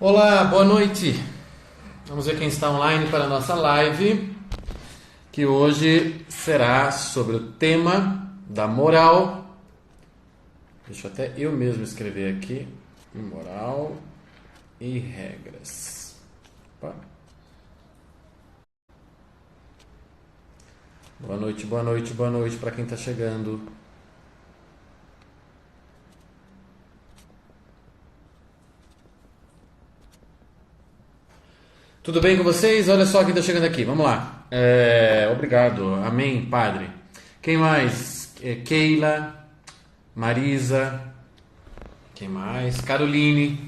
Olá, boa noite. Vamos ver quem está online para a nossa live, que hoje será sobre o tema da moral. Deixa até eu mesmo escrever aqui: moral e regras. Opa. Boa noite, boa noite, boa noite para quem está chegando. Tudo bem com vocês? Olha só quem está chegando aqui. Vamos lá. Obrigado. Amém, Padre. Quem mais? Keila, Marisa. Quem mais? Caroline,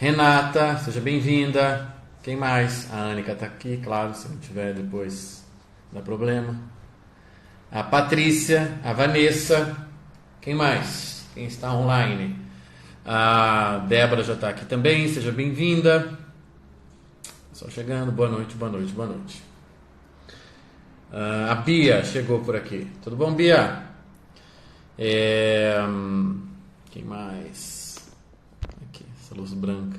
Renata, seja bem-vinda. Quem mais? A Anica está aqui, claro, se não tiver depois dá problema. A Patrícia, a Vanessa. Quem mais? Quem está online? A Débora já está aqui também, seja bem-vinda. Só chegando, boa noite, boa noite, boa noite. A Bia chegou por aqui. Tudo bom, Bia? Quem mais? Aqui, essa luz branca.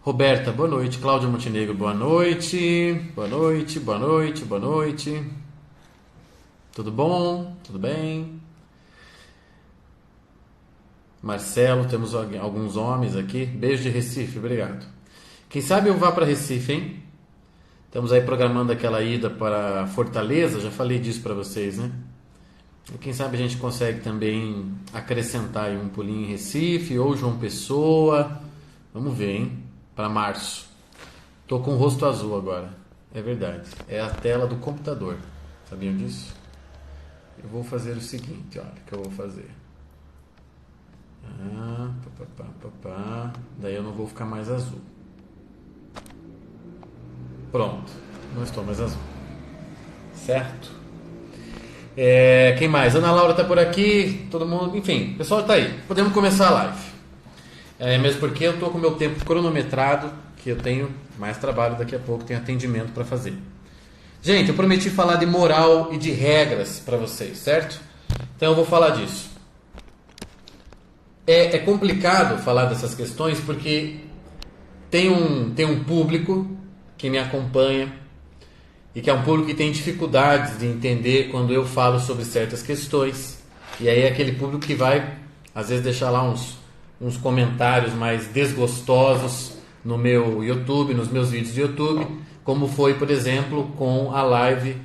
Roberta, boa noite. Cláudia Montenegro, boa noite. Boa noite, boa noite, boa noite. Tudo bom? Tudo bem? Marcelo, temos alguns homens aqui. Beijo de Recife, obrigado. Quem sabe eu vá para Recife, hein? Estamos aí programando aquela ida para Fortaleza, já falei disso para vocês, né? E quem sabe a gente consegue também acrescentar aí um pulinho em Recife ou João Pessoa. Vamos ver, hein? Para março. Tô com o rosto azul agora. É verdade. É a tela do computador. Sabiam disso? Eu vou fazer o seguinte, olha, o que eu vou fazer. Daí eu não vou ficar mais azul. Pronto. Não estou mais azul. Certo? Quem mais? Ana Laura tá por aqui. Todo mundo. Enfim, o pessoal tá aí. Podemos começar a live. Mesmo porque eu tô com o meu tempo cronometrado, que eu tenho mais trabalho daqui a pouco, tenho atendimento para fazer. Gente, eu prometi falar de moral e de regras para vocês, certo? Então eu vou falar disso. É complicado falar dessas questões porque tem um público que me acompanha e que é um público que tem dificuldades de entender quando eu falo sobre certas questões. E aí é aquele público que vai, às vezes, deixar lá uns comentários mais desgostosos no meu YouTube, nos meus vídeos de YouTube, como foi, por exemplo, com a live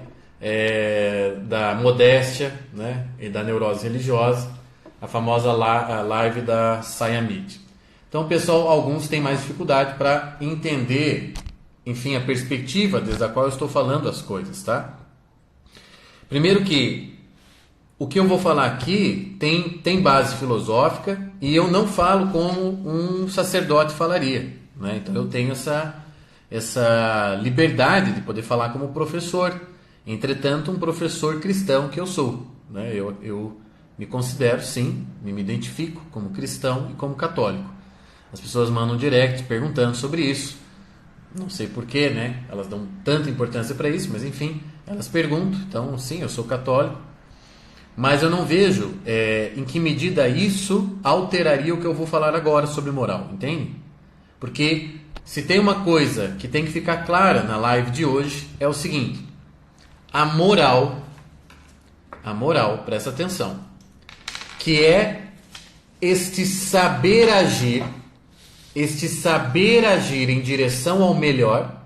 da modéstia, né, e da neurose religiosa, a famosa live da Sayamid. Então, pessoal, alguns têm mais dificuldade para entender, enfim, a perspectiva desde a qual eu estou falando as coisas, tá? Primeiro que o que eu vou falar aqui tem base filosófica e eu não falo como um sacerdote falaria, né? Então eu tenho essa liberdade de poder falar como professor. Entretanto, um professor cristão que eu sou, né? Eu me considero, sim, me identifico como cristão e como católico. As pessoas mandam direct perguntando sobre isso. Não sei porquê, né? Elas dão tanta importância para isso, mas enfim, elas perguntam. Então, sim, eu sou católico. Mas eu não vejo em que medida isso alteraria o que eu vou falar agora sobre moral, entende? Porque se tem uma coisa que tem que ficar clara na live de hoje é o seguinte: a moral, presta atenção, que é este saber agir em direção ao melhor,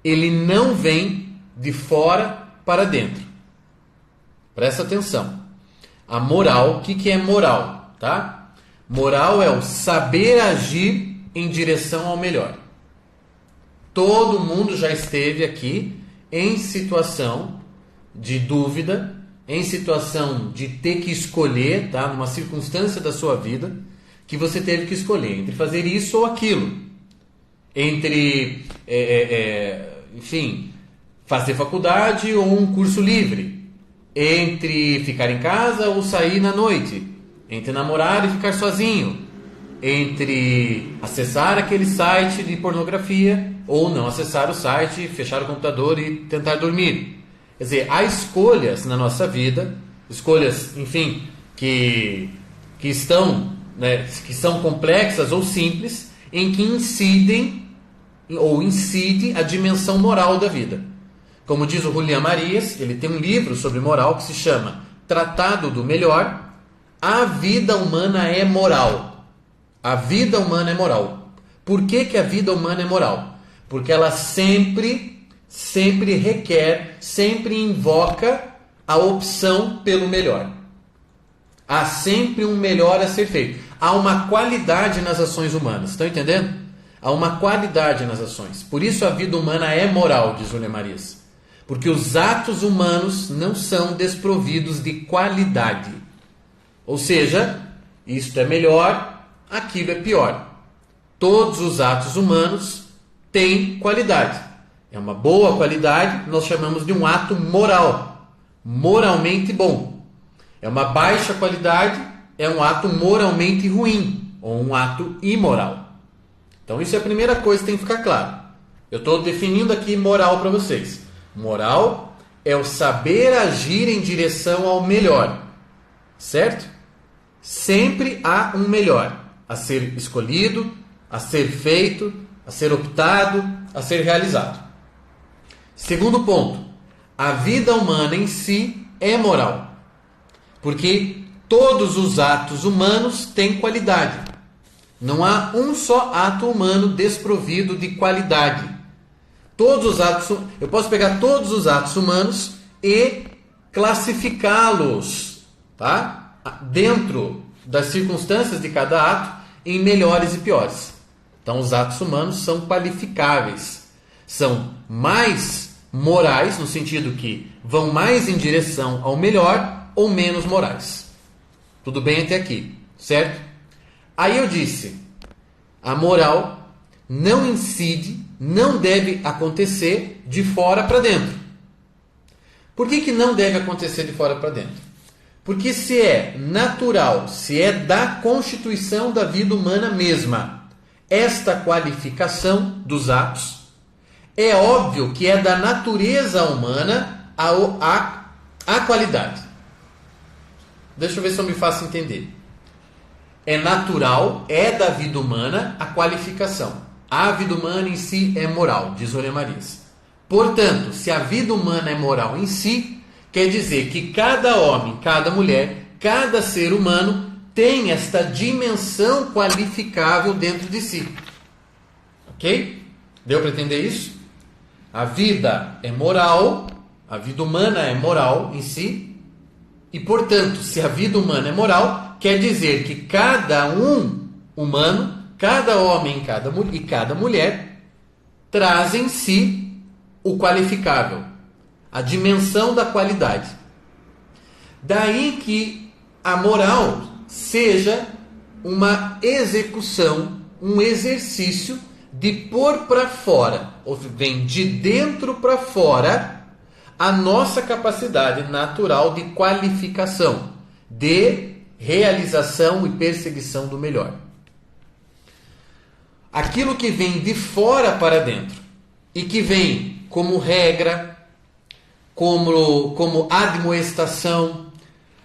ele não vem de fora para dentro. Presta atenção. A moral, o que é moral? Tá? Moral é o saber agir em direção ao melhor. Todo mundo já esteve aqui em situação de dúvida, em situação de ter que escolher, tá? Numa circunstância da sua vida que você teve que escolher entre fazer isso ou aquilo, entre, enfim, fazer faculdade ou um curso livre, entre ficar em casa ou sair na noite, entre namorar e ficar sozinho, entre acessar aquele site de pornografia ou não acessar o site, fechar o computador e tentar dormir. Quer dizer, há escolhas na nossa vida, escolhas, enfim, que estão né, que são complexas ou simples, em que incidem ou incide a dimensão moral da vida. Como diz o Julián Marías, ele tem um livro sobre moral que se chama Tratado do Melhor. A vida humana é moral. A vida humana é moral. Por que que a vida humana é moral? Porque ela sempre requer, sempre invoca a opção pelo melhor. Há sempre um melhor a ser feito. Há uma qualidade nas ações humanas. Estão entendendo? Há uma qualidade nas ações. Por isso a vida humana é moral, diz Julián Marías. Porque os atos humanos não são desprovidos de qualidade. Ou seja, isto é melhor, aquilo é pior. Todos os atos humanos têm qualidade. É uma boa qualidade, nós chamamos de um ato moral. Moralmente bom. É uma baixa qualidade, é um ato moralmente ruim. Ou um ato imoral. Então isso é a primeira coisa que tem que ficar claro. Eu estou definindo aqui moral para vocês. Moral é o saber agir em direção ao melhor. Certo? Sempre há um melhor a ser escolhido, a ser feito, a ser optado, a ser realizado. Segundo ponto, a vida humana em si é moral. Porque todos os atos humanos têm qualidade. Não há um só ato humano desprovido de qualidade. Todos os atos, eu posso pegar todos os atos humanos e classificá-los, tá? Dentro das circunstâncias de cada ato em melhores e piores. Então os atos humanos são qualificáveis. São mais morais, no sentido que vão mais em direção ao melhor, ou menos morais. Tudo bem até aqui, certo? Aí eu disse, a moral não incide, não deve acontecer de fora para dentro. Por que não deve acontecer de fora para dentro? Porque se é natural, se é da constituição da vida humana mesma, esta qualificação dos atos, é óbvio que é da natureza humana a qualidade. Deixa eu ver se eu me faço entender. É natural, é da vida humana a qualificação. A vida humana em si é moral, diz Julián Marías. Portanto, se a vida humana é moral em si, quer dizer que cada homem, cada mulher, cada ser humano tem esta dimensão qualificável dentro de si. Ok? Deu para entender isso? A vida é moral, a vida humana é moral em si, e portanto, se a vida humana é moral, quer dizer que cada um humano, cada homem e cada mulher, traz em si o qualificável, a dimensão da qualidade. Daí que a moral seja uma execução, um exercício de pôr para fora, ou vem de dentro para fora, a nossa capacidade natural de qualificação, de realização e perseguição do melhor. Aquilo que vem de fora para dentro e que vem como regra, como admoestação,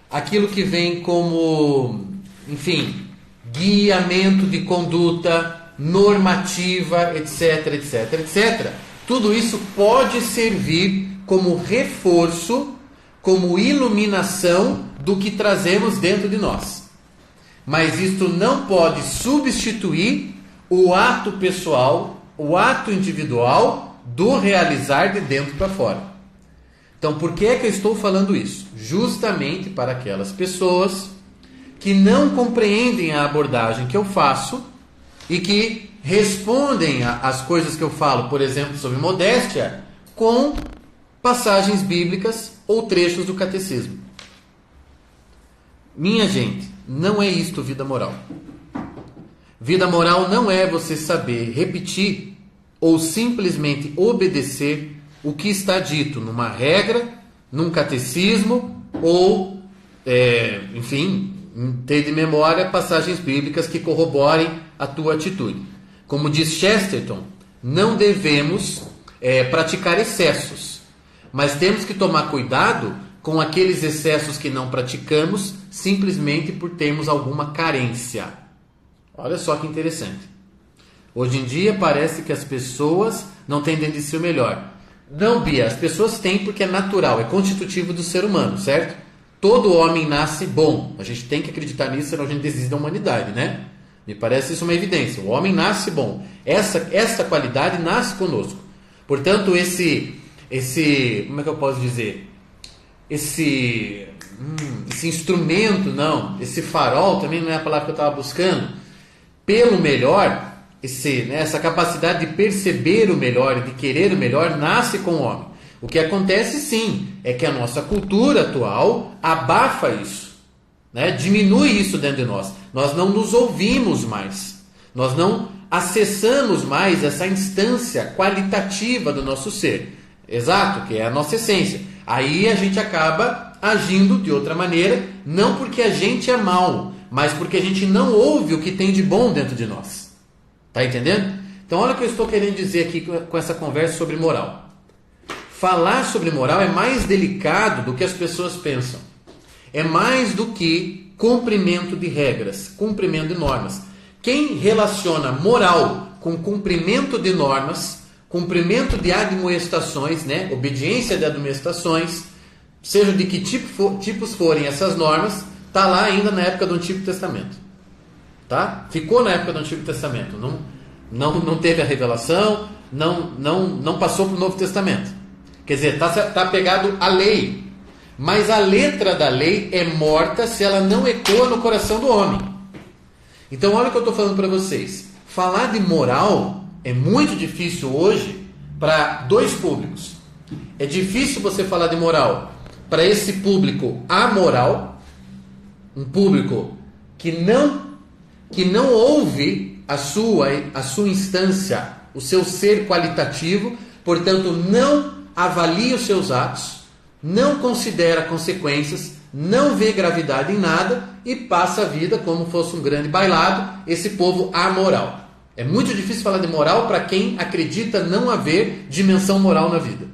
aquilo que vem como, enfim, guiamento de conduta, normativa, etc, etc, etc. Tudo isso pode servir como reforço, como iluminação do que trazemos dentro de nós. Mas isto não pode substituir o ato pessoal, o ato individual do realizar de dentro para fora. Então, por que é que eu estou falando isso? Justamente para aquelas pessoas que não compreendem a abordagem que eu faço e que respondem às coisas que eu falo, por exemplo, sobre modéstia, com passagens bíblicas ou trechos do catecismo. Minha gente, não é isto vida moral. Vida moral não é você saber repetir ou simplesmente obedecer o que está dito numa regra, num catecismo ou, enfim, ter de memória passagens bíblicas que corroborem a tua atitude. Como diz Chesterton, não devemos praticar excessos, mas temos que tomar cuidado com aqueles excessos que não praticamos simplesmente por termos alguma carência. Olha só que interessante. Hoje em dia parece que as pessoas não têm dentro de si o melhor. Não, Bia, as pessoas têm porque é natural, é constitutivo do ser humano, certo? Todo homem nasce bom. A gente tem que acreditar nisso, senão a gente desiste da humanidade, né? Me parece isso uma evidência. O homem nasce bom. Essa qualidade nasce conosco. Portanto, como é que eu posso dizer? Esse instrumento, não, esse farol também não é a palavra que eu estava buscando. Pelo melhor, essa capacidade de perceber o melhor e de querer o melhor nasce com o homem. O que acontece sim é que a nossa cultura atual abafa isso, né? Diminui isso dentro de nós. Nós não nos ouvimos mais, nós não acessamos mais essa instância qualitativa do nosso ser, exato, que é a nossa essência. Aí a gente acaba agindo de outra maneira, não porque a gente é mau, mas porque a gente não ouve o que tem de bom dentro de nós. Tá entendendo? Então olha o que eu estou querendo dizer aqui com essa conversa sobre moral. Falar sobre moral é mais delicado do que as pessoas pensam. É mais do que cumprimento de regras, cumprimento de normas. Quem relaciona moral com cumprimento de normas, cumprimento de admoestações, né? Obediência de admoestações, seja de que tipos forem essas normas, está lá ainda na época do Antigo Testamento. Tá? Ficou na época do Antigo Testamento. Não teve a revelação, não passou para o Novo Testamento. Quer dizer, está pegado à lei. Mas a letra da lei é morta se ela não ecoa no coração do homem. Então olha o que eu estou falando para vocês. Falar de moral é muito difícil hoje para dois públicos. É difícil você falar de moral para esse público amoral, um público que não ouve a sua instância, o seu ser qualitativo, portanto não avalia os seus atos, não considera consequências, não vê gravidade em nada e passa a vida como fosse um grande bailado, esse povo amoral. É muito difícil falar de moral para quem acredita não haver dimensão moral na vida.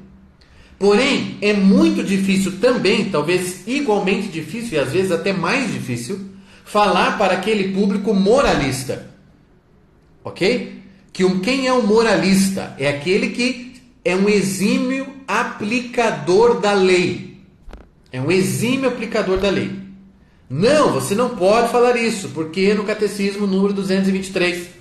Porém, é muito difícil também, talvez igualmente difícil e às vezes até mais difícil, falar para aquele público moralista. Ok? Quem é o moralista? É aquele que é um exímio aplicador da lei. É um exímio aplicador da lei. Não, você não pode falar isso, porque no Catecismo número 223.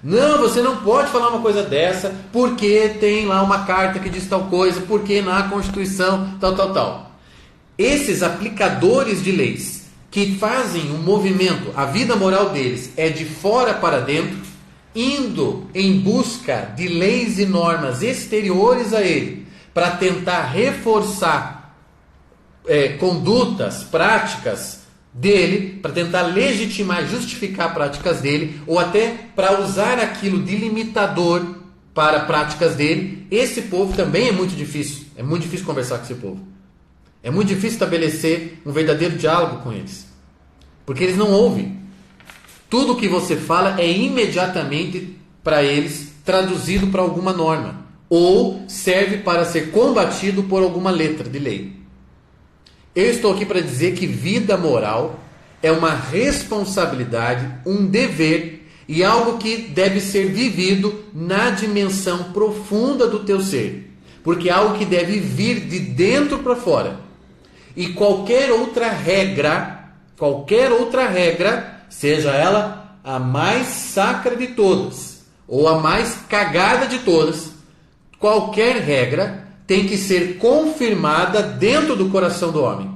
Não, você não pode falar uma coisa dessa, porque tem lá uma carta que diz tal coisa, porque na Constituição, tal. Esses aplicadores de leis, que fazem um movimento, a vida moral deles é de fora para dentro, indo em busca de leis e normas exteriores a ele, para tentar reforçar condutas, práticas dele, para tentar legitimar, justificar práticas dele, ou até para usar aquilo de limitador para práticas dele. Esse povo também é muito difícil conversar com esse povo. É muito difícil estabelecer um verdadeiro diálogo com eles, porque eles não ouvem. Tudo que você fala é imediatamente para eles traduzido para alguma norma, ou serve para ser combatido por alguma letra de lei. Eu estou aqui para dizer que vida moral é uma responsabilidade, um dever e algo que deve ser vivido na dimensão profunda do teu ser, porque é algo que deve vir de dentro para fora. E qualquer outra regra, seja ela a mais sacra de todas ou a mais cagada de todas, qualquer regra tem que ser confirmada dentro do coração do homem.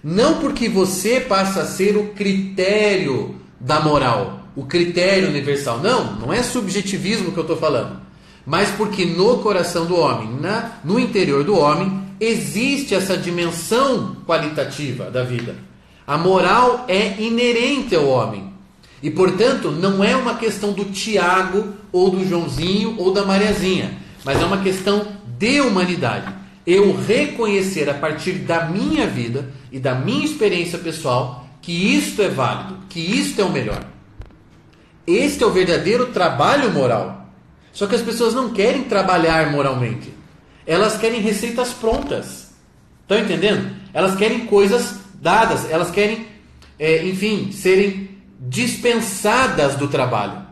Não porque você passa a ser o critério da moral, o critério universal. Não é subjetivismo que eu estou falando. Mas porque no coração do homem, no interior do homem, existe essa dimensão qualitativa da vida. A moral é inerente ao homem. E, portanto, não é uma questão do Tiago, ou do Joãozinho, ou da Mariazinha, mas é uma questão de humanidade. Eu reconhecer a partir da minha vida e da minha experiência pessoal que isto é válido, que isto é o melhor. Este é o verdadeiro trabalho moral. Só que as pessoas não querem trabalhar moralmente. Elas querem receitas prontas. Estão entendendo? Elas querem coisas dadas. Elas querem, serem dispensadas do trabalho.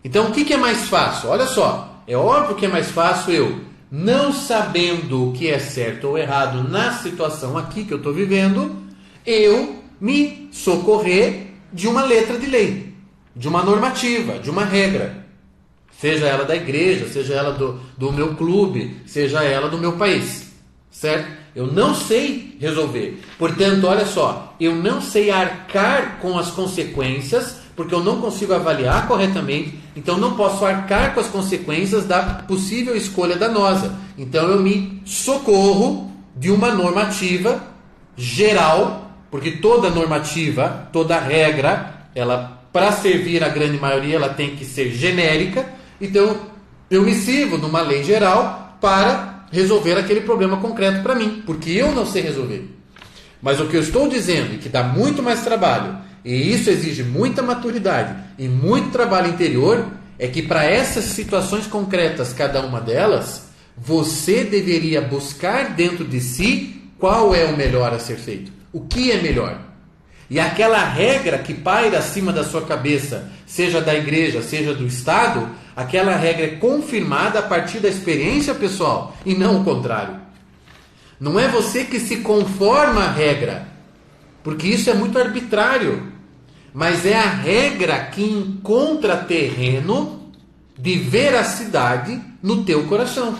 Então, o que é mais fácil? Olha só, é óbvio que é mais fácil eu, não sabendo o que é certo ou errado na situação aqui que eu estou vivendo, eu me socorrer de uma letra de lei, de uma normativa, de uma regra. Seja ela da igreja, seja ela do meu clube, seja ela do meu país. Certo? Eu não sei resolver. Portanto, olha só, eu não sei arcar com as consequências, porque eu não consigo avaliar corretamente, então não posso arcar com as consequências da possível escolha danosa. Então eu me socorro de uma normativa geral, porque toda normativa, toda regra, ela, para servir a grande maioria, ela tem que ser genérica. Então eu me sirvo de uma lei geral para resolver aquele problema concreto para mim, porque eu não sei resolver. Mas o que eu estou dizendo, e que dá muito mais trabalho, e isso exige muita maturidade e muito trabalho interior, é que para essas situações concretas, cada uma delas, você deveria buscar dentro de si qual é o melhor a ser feito, o que é melhor. E aquela regra que paira acima da sua cabeça, seja da igreja, seja do Estado, aquela regra é confirmada a partir da experiência pessoal e não o contrário. Não é você que se conforma à regra, porque isso é muito arbitrário, mas é a regra que encontra terreno de veracidade no teu coração.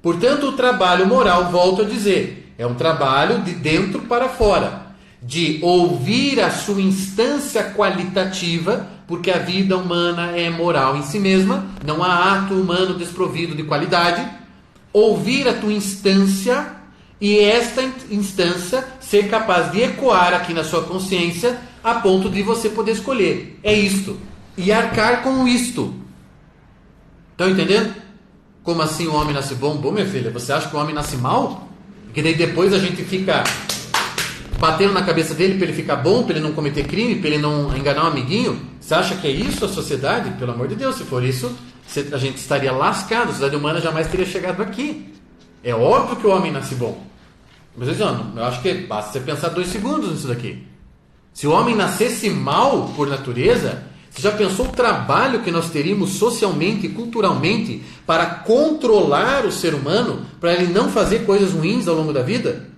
Portanto, o trabalho moral, volto a dizer, é um trabalho de dentro para fora, de ouvir a sua instância qualitativa, porque a vida humana é moral em si mesma, não há ato humano desprovido de qualidade. Ouvir a tua instância e esta instância ser capaz de ecoar aqui na sua consciência a ponto de você poder escolher. É isto. E arcar com isto. Estão entendendo? Como assim o homem nasce bom? Bom, minha filha, você acha que o homem nasce mal? Porque daí depois a gente fica batendo na cabeça dele para ele ficar bom, para ele não cometer crime, para ele não enganar um amiguinho. Você acha que é isso a sociedade? Pelo amor de Deus, se for isso, a gente estaria lascado. A sociedade humana jamais teria chegado aqui. É óbvio que o homem nasce bom. Mas eu acho que basta você pensar 2 segundos nisso daqui. Se o homem nascesse mal por natureza, você já pensou o trabalho que nós teríamos socialmente e culturalmente para controlar o ser humano, para ele não fazer coisas ruins ao longo da vida?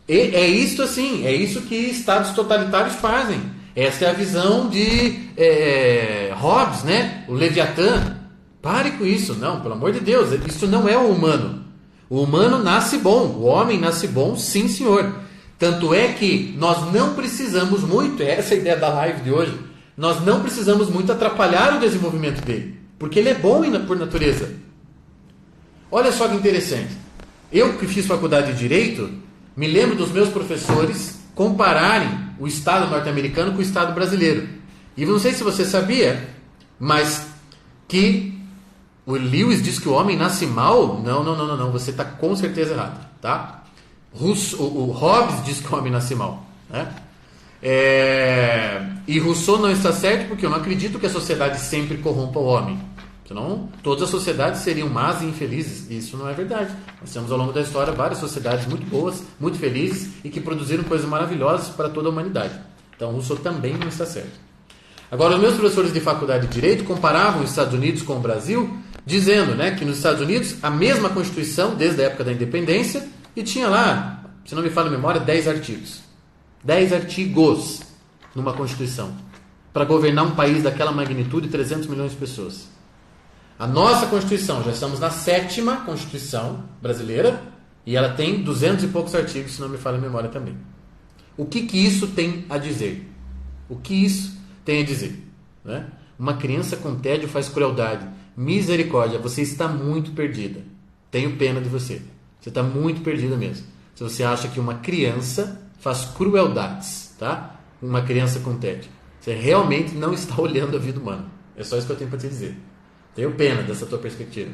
E é isso assim, é isso que estados totalitários fazem. Essa é a visão de Hobbes, né? O Leviatã. Pare com isso, não, pelo amor de Deus, isso não é o humano. O humano nasce bom, o homem nasce bom, sim senhor. Tanto é que nós não precisamos muito, essa é a ideia da live de hoje, nós não precisamos muito atrapalhar o desenvolvimento dele, porque ele é bom por natureza. Olha só que interessante, eu que fiz faculdade de Direito, me lembro dos meus professores compararem o Estado norte-americano com o Estado brasileiro. E não sei se você sabia, mas que o Lewis diz que o homem nasce mal. Não, você está com certeza errado, tá? O Hobbes diz que o homem nasce mal, né? E Rousseau não está certo, porque eu não acredito que a sociedade sempre corrompa o homem. Senão todas as sociedades seriam más e infelizes. E isso não é verdade. Nós temos ao longo da história várias sociedades muito boas, muito felizes e que produziram coisas maravilhosas para toda a humanidade. Então Rousseau também não está certo. Agora, os meus professores de faculdade de Direito comparavam os Estados Unidos com o Brasil, dizendo, né, que nos Estados Unidos a mesma Constituição desde a época da independência, e tinha lá, se não me falha a memória, 10 artigos. 10 artigos numa Constituição para governar um país daquela magnitude, 300 milhões de pessoas. A nossa Constituição, já estamos na 7ª Constituição brasileira, e ela tem 200 e poucos artigos, se não me falha a memória também. O que isso tem a dizer? O que isso tem a dizer? Né? Uma criança com tédio faz crueldade. Misericórdia, você está muito perdida. Tenho pena de você. Você está muito perdida mesmo. Se você acha que uma criança faz crueldades, tá? Uma criança com tédio. Você realmente não está olhando a vida humana. É só isso que eu tenho para te dizer. Tenho pena dessa tua perspectiva.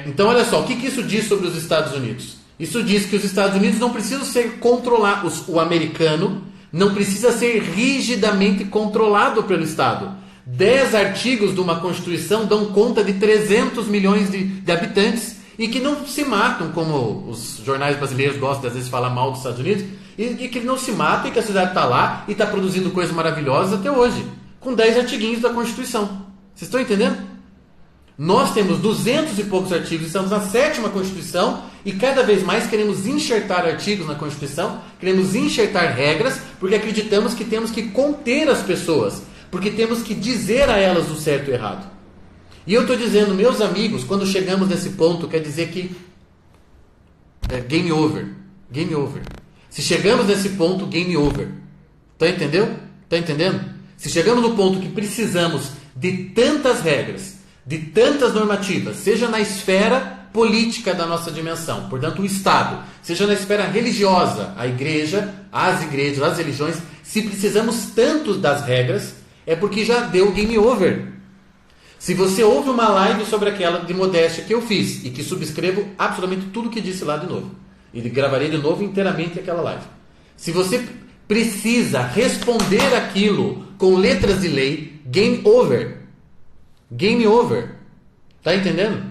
Então, olha só, o que isso diz sobre os Estados Unidos? Isso diz que os Estados Unidos não precisam ser controlados. O americano não precisa ser rigidamente controlado pelo Estado. 10 artigos de uma Constituição dão conta de 300 milhões de habitantes e que não se matam, como os jornais brasileiros gostam de às vezes falar mal dos Estados Unidos, E que ele não se mata e que a sociedade está lá e está produzindo coisas maravilhosas até hoje, com 10 artiguinhos da Constituição. Vocês estão entendendo? Nós temos 200 e poucos artigos, estamos na 7ª Constituição e cada vez mais queremos enxertar artigos na Constituição, queremos enxertar regras, porque acreditamos que temos que conter as pessoas, porque temos que dizer a elas o certo e o errado. E eu estou dizendo, meus amigos, quando chegamos nesse ponto, quer dizer que é game over. Game over. Se chegamos nesse ponto, game over. Tá entendendo? Tá entendendo? Se chegamos no ponto que precisamos de tantas regras, de tantas normativas, seja na esfera política da nossa dimensão, portanto o Estado, seja na esfera religiosa, a igreja, as igrejas, as religiões, se precisamos tanto das regras, é porque já deu game over. Se você ouve uma live sobre aquela de modéstia que eu fiz, e que subscrevo absolutamente tudo que disse lá de novo, e gravarei de novo inteiramente aquela live. Se você precisa responder aquilo com letras de lei, game over. Game over. Tá entendendo?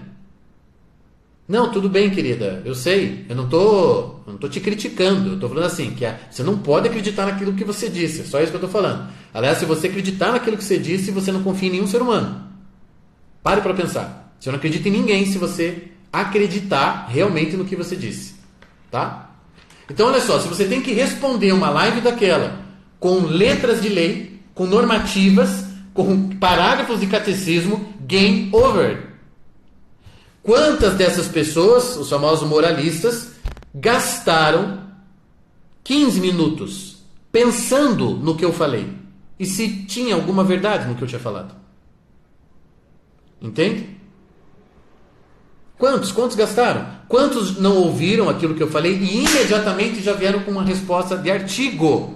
Não, tudo bem, querida. Eu sei. Eu não tô te criticando. Eu tô falando assim, que você não pode acreditar naquilo que você disse. É só isso que eu tô falando. Aliás, se você acreditar naquilo que você disse, você não confia em nenhum ser humano. Pare para pensar. Você não acredita em ninguém se você acreditar realmente no que você disse. Tá? Então, olha só. Se você tem que responder uma live daquela com letras de lei, com normativas, com parágrafos de catecismo, game over. Quantas dessas pessoas, os famosos moralistas, gastaram 15 minutos pensando no que eu falei? E se tinha alguma verdade no que eu tinha falado? Entende? Quantos gastaram? Quantos não ouviram aquilo que eu falei e imediatamente já vieram com uma resposta de artigo?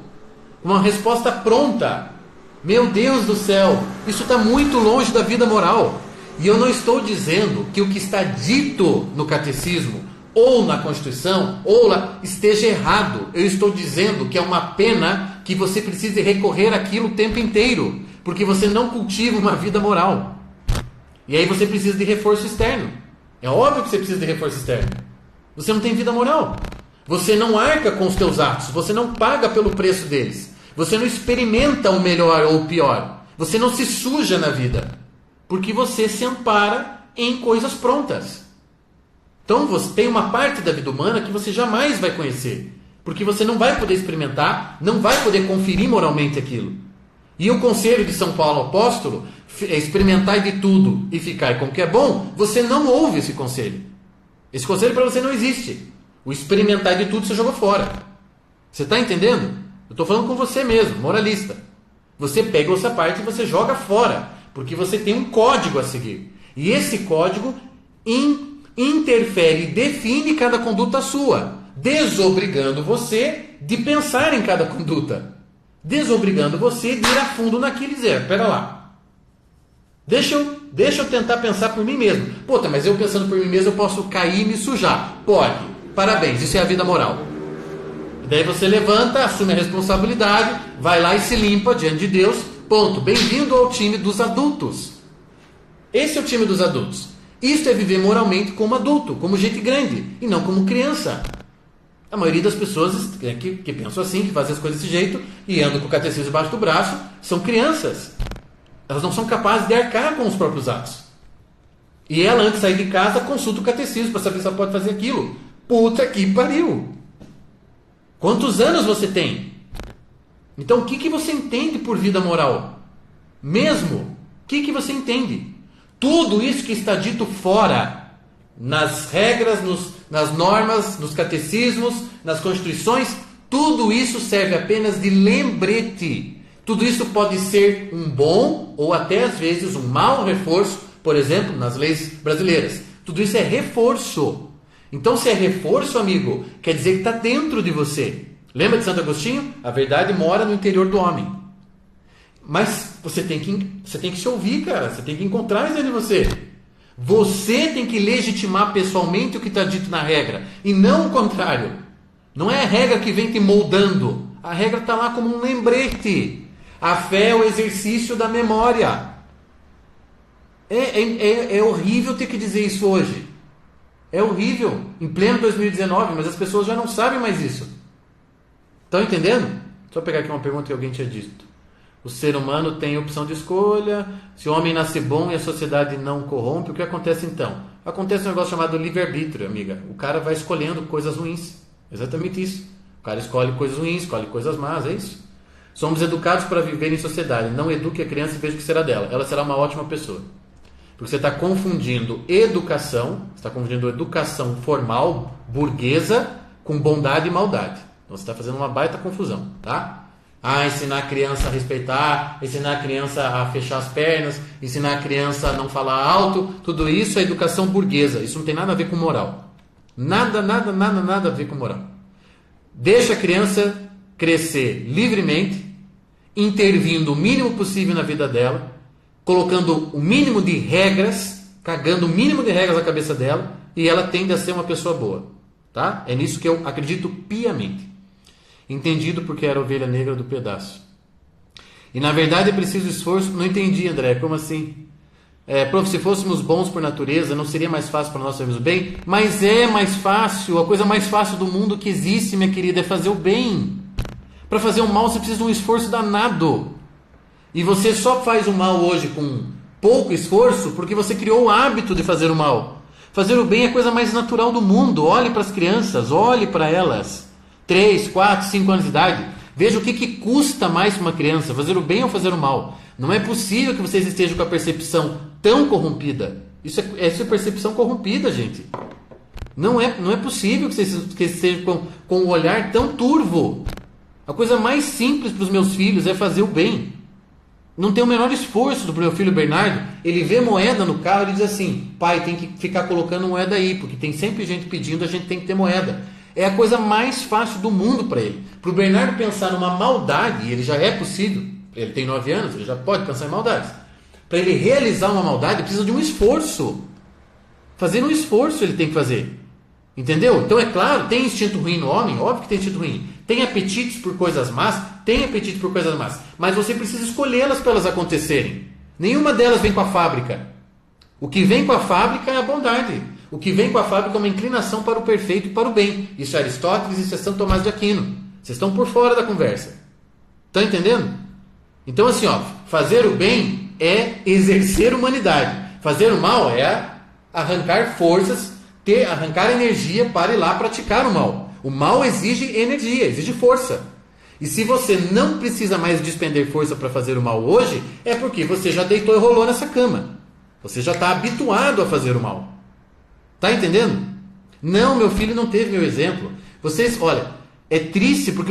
Uma resposta pronta. Meu Deus do céu, isso está muito longe da vida moral. E eu não estou dizendo que o que está dito no catecismo, ou na Constituição, ou lá, esteja errado. Eu estou dizendo que é uma pena que você precise recorrer àquilo o tempo inteiro, porque você não cultiva uma vida moral. E aí você precisa de reforço externo. É óbvio que você precisa de reforço externo. Você não tem vida moral. Você não arca com os teus atos, você não paga pelo preço deles. Você não experimenta o melhor ou o pior. Você não se suja na vida. Porque você se ampara em coisas prontas. Então você tem uma parte da vida humana que você jamais vai conhecer. Porque você não vai poder experimentar, não vai poder conferir moralmente aquilo. E o conselho de São Paulo apóstolo é experimentar de tudo e ficar com o que é bom. Você não ouve esse conselho. Esse conselho para você não existe. O experimentar de tudo você jogou fora. Você está entendendo? Eu estou falando com você mesmo, moralista. Você pega essa parte e você joga fora, porque você tem um código a seguir. E esse código interfere e define cada conduta sua, desobrigando você de pensar em cada conduta. Desobrigando você de ir a fundo naquilo e dizer, pera lá. Deixa eu tentar pensar por mim mesmo. Puta, mas eu pensando por mim mesmo eu posso cair e me sujar. Pode. Parabéns, isso é a vida moral. Daí você levanta, assume a responsabilidade, vai lá e se limpa diante de Deus. Ponto. Bem-vindo ao time dos adultos. Esse é o time dos adultos. Isso é viver moralmente como adulto, como gente grande, e não como criança. A maioria das pessoas que pensam assim, que fazem as coisas desse jeito, e andam com o catecismo debaixo do braço, são crianças. Elas não são capazes de arcar com os próprios atos. E ela, antes de sair de casa, consulta o catecismo para saber se ela pode fazer aquilo. Puta que pariu! Quantos anos você tem? Então, o que você entende por vida moral? Mesmo? O que você entende? Tudo isso que está dito fora, nas regras, nas normas, nos catecismos, nas constituições, tudo isso serve apenas de lembrete. Tudo isso pode ser um bom ou até às vezes um mau reforço, por exemplo, nas leis brasileiras. Tudo isso é reforço. Então, se é reforço, amigo, quer dizer que está dentro de você. Lembra de Santo Agostinho? A verdade mora no interior do homem. Mas você tem que se ouvir, cara. Você tem que encontrar isso dentro de você. Você tem que legitimar pessoalmente o que está dito na regra. E não o contrário. Não é a regra que vem te moldando. A regra está lá como um lembrete. A fé é o exercício da memória. É horrível ter que dizer isso hoje. É horrível. Em pleno 2019, mas as pessoas já não sabem mais isso. Estão entendendo? Deixa eu pegar aqui uma pergunta que alguém tinha dito. O ser humano tem opção de escolha. Se o homem nasce bom e a sociedade não corrompe, o que acontece então? Acontece um negócio chamado livre-arbítrio, amiga. O cara vai escolhendo coisas ruins. Exatamente isso. O cara escolhe coisas ruins, escolhe coisas más, é isso. Somos educados para viver em sociedade. Não eduque a criança e veja o que será dela. Ela será uma ótima pessoa. Porque você está confundindo educação, você está confundindo educação formal, burguesa, com bondade e maldade. Então você está fazendo uma baita confusão, tá? Ensinar a criança a respeitar, ensinar a criança a fechar as pernas, ensinar a criança a não falar alto, tudo isso é educação burguesa. Isso não tem nada a ver com moral. Nada a ver com moral. Deixa a criança crescer livremente, intervindo o mínimo possível na vida dela, colocando o mínimo de regras, cagando o mínimo de regras na cabeça dela, e ela tende a ser uma pessoa boa. Tá? É nisso que eu acredito piamente. Entendido porque era ovelha negra do pedaço. E na verdade é preciso esforço. Não entendi, André, como assim? Prof, se fôssemos bons por natureza, não seria mais fácil para nós fazermos o bem? Mas é mais fácil. A coisa mais fácil do mundo que existe, minha querida, é fazer o bem. Para fazer o mal você precisa de um esforço danado. E você só faz o mal hoje com pouco esforço porque você criou o hábito de fazer o mal. Fazer o bem é a coisa mais natural do mundo. Olhe para as crianças, olhe para elas. 3, 4, 5 anos de idade. Veja o que custa mais para uma criança, fazer o bem ou fazer o mal. Não é possível que vocês estejam com a percepção tão corrompida. Isso é percepção corrompida, gente. Não é possível que vocês estejam com um olhar tão turvo. A coisa mais simples para os meus filhos é fazer o bem. Não tem o menor esforço do meu filho Bernardo. Ele vê moeda no carro e diz assim: pai, tem que ficar colocando moeda aí, porque tem sempre gente pedindo, a gente tem que ter moeda. É a coisa mais fácil do mundo para ele. Para o Bernardo pensar numa maldade, e ele já é possível, ele tem 9 anos, ele já pode pensar em maldades. Para ele realizar uma maldade, precisa de um esforço. Fazer um esforço ele tem que fazer. Entendeu? Então é claro, tem instinto ruim no homem? Óbvio que tem instinto ruim. Tem apetites por coisas más? Tem apetite por coisas más. Mas você precisa escolhê-las para elas acontecerem. Nenhuma delas vem com a fábrica. O que vem com a fábrica é a bondade. O que vem com a fábrica é uma inclinação para o perfeito e para o bem. Isso é Aristóteles e isso é São Tomás de Aquino. Vocês estão por fora da conversa. Estão entendendo? Então assim, fazer o bem é exercer humanidade. Fazer o mal é arrancar forças, arrancar energia para ir lá praticar o mal. O mal exige energia, exige força. E se você não precisa mais despender força para fazer o mal hoje, é porque você já deitou e rolou nessa cama. Você já está habituado a fazer o mal. Está entendendo? Não, meu filho não teve meu exemplo. Vocês, olha, é triste porque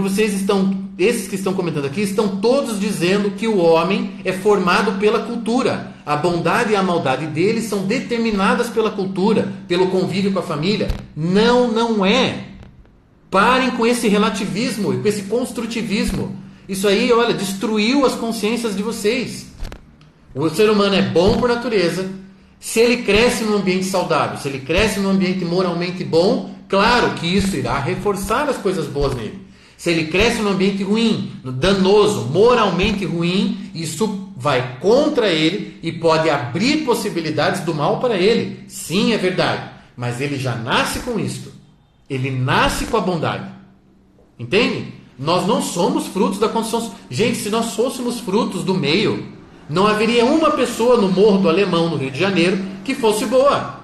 esses que estão comentando aqui, estão todos dizendo que o homem é formado pela cultura. A bondade e a maldade dele são determinadas pela cultura, pelo convívio com a família. Não é. Parem com esse relativismo e com esse construtivismo. Isso aí, olha, destruiu as consciências de vocês. O ser humano é bom por natureza. Se ele cresce num ambiente saudável, se ele cresce num ambiente moralmente bom, claro que isso irá reforçar as coisas boas nele. Se ele cresce num ambiente ruim, danoso, moralmente ruim, isso vai contra ele e pode abrir possibilidades do mal para ele. Sim, é verdade. Mas ele já nasce com isto. Ele nasce com a bondade. Entende? Nós não somos frutos da condição. Gente, se nós fôssemos frutos do meio, não haveria uma pessoa no Morro do Alemão, no Rio de Janeiro, que fosse boa.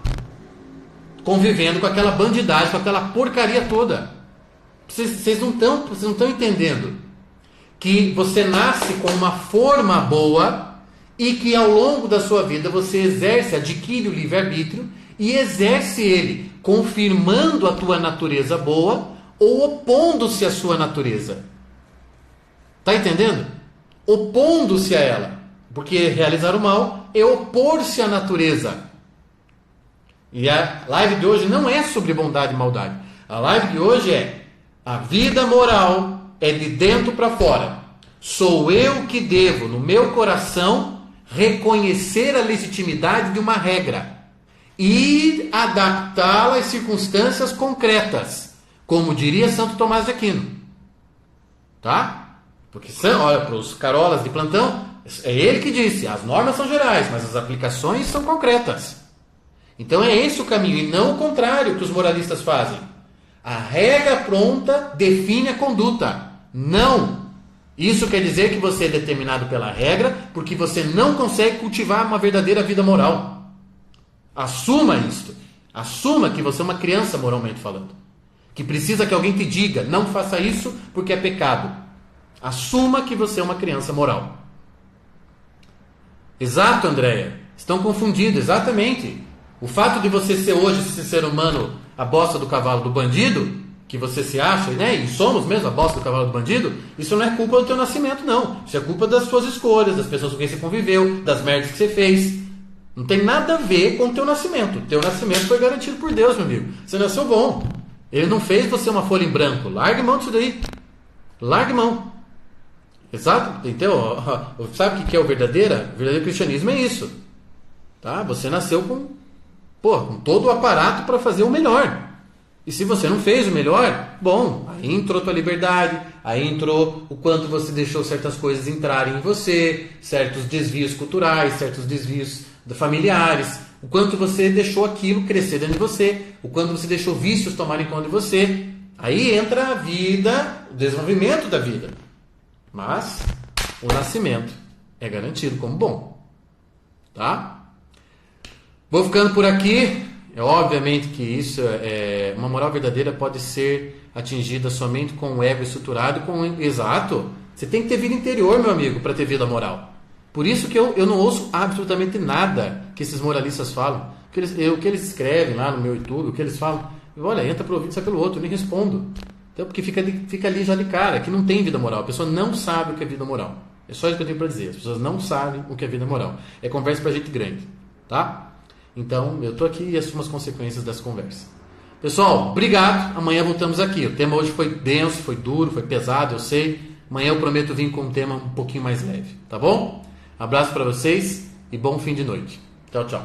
Convivendo com aquela bandidagem, com aquela porcaria toda. Vocês não estão entendendo que você nasce com uma forma boa e que ao longo da sua vida você adquire o livre-arbítrio e exerce ele, confirmando a tua natureza boa ou opondo-se à sua natureza. Está entendendo? Opondo-se a ela. Porque realizar o mal é opor-se à natureza. E a live de hoje não é sobre bondade e maldade. A live de hoje é: a vida moral é de dentro para fora. Sou eu que devo, no meu coração, reconhecer a legitimidade de uma regra e adaptá-la às circunstâncias concretas, como diria Santo Tomás de Aquino. Tá? Porque, olha, para os carolas de plantão, é ele que disse: as normas são gerais, mas as aplicações são concretas. Então é esse o caminho, e não o contrário que os moralistas fazem. A regra pronta define a conduta. Não! Isso quer dizer que você é determinado pela regra porque você não consegue cultivar uma verdadeira vida moral. Assuma isto. Assuma que você é uma criança moralmente falando. Que precisa que alguém te diga, não faça isso porque é pecado. Assuma que você é uma criança moral. Exato, Andréia. Estão confundindo, exatamente. O fato de você ser hoje, esse ser humano, a bosta do cavalo do bandido, que você se acha, né? E somos mesmo a bosta do cavalo do bandido, isso não é culpa do teu nascimento, não. Isso é culpa das suas escolhas, das pessoas com quem você conviveu, das merdas que você fez. Não tem nada a ver com o teu nascimento. O teu nascimento foi garantido por Deus, meu amigo. Você nasceu bom. Ele não fez você uma folha em branco. Largue mão disso daí. Largue mão. Exato? Então, sabe o que é o verdadeiro? O verdadeiro cristianismo é isso. Tá? Você nasceu com todo o aparato para fazer o melhor. E se você não fez o melhor, bom, aí entrou tua liberdade, aí entrou o quanto você deixou certas coisas entrarem em você, certos desvios culturais, certos desvios familiares, o quanto você deixou aquilo crescer dentro de você, o quanto você deixou vícios tomarem conta de você. Aí entra a vida, o desenvolvimento da vida. Mas o nascimento é garantido como bom. Tá? Vou ficando por aqui. É obviamente que isso uma moral verdadeira pode ser atingida somente com o ego estruturado, exato. Você tem que ter vida interior, meu amigo, para ter vida moral. Por isso que eu não ouço absolutamente nada que esses moralistas falam. O que eles escrevem lá no meu YouTube, o que eles falam, olha, entra pelo ouvido, sai pelo outro, eu nem respondo. Então, porque fica ali já de cara, que não tem vida moral. A pessoa não sabe o que é vida moral. É só isso que eu tenho para dizer. As pessoas não sabem o que é vida moral. É conversa para gente grande, tá? Então, eu tô aqui e assumo as consequências dessa conversa. Pessoal, obrigado. Amanhã voltamos aqui. O tema hoje foi denso, foi duro, foi pesado, eu sei. Amanhã eu prometo vir com um tema um pouquinho mais leve, tá bom? Abraço para vocês e bom fim de noite. Tchau, tchau.